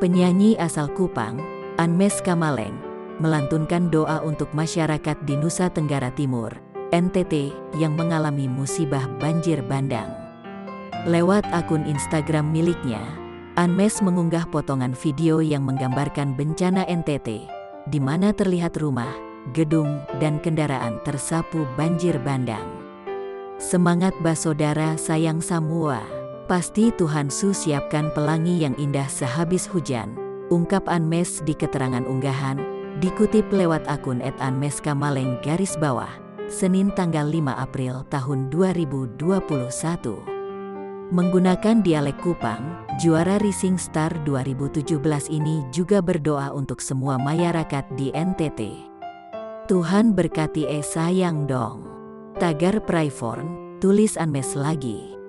Penyanyi asal Kupang, Anmes Kamaleng, melantunkan doa untuk masyarakat di Nusa Tenggara Timur, NTT, yang mengalami musibah banjir bandang. Lewat akun Instagram miliknya, Anmes mengunggah potongan video yang menggambarkan bencana NTT, di mana terlihat rumah, gedung, dan kendaraan tersapu banjir bandang. Semangat basodara sayang Samua. Pasti Tuhan Su siapkan pelangi yang indah sehabis hujan, ungkap Anmes di keterangan unggahan, dikutip lewat akun @anmeskamaleng_, Senin tanggal 5 April tahun 2021. Menggunakan dialek Kupang, juara Rising Star 2017 ini juga berdoa untuk semua masyarakat di NTT. Tuhan berkati sayang dong. Tagar Prayforn, tulis Anmes lagi.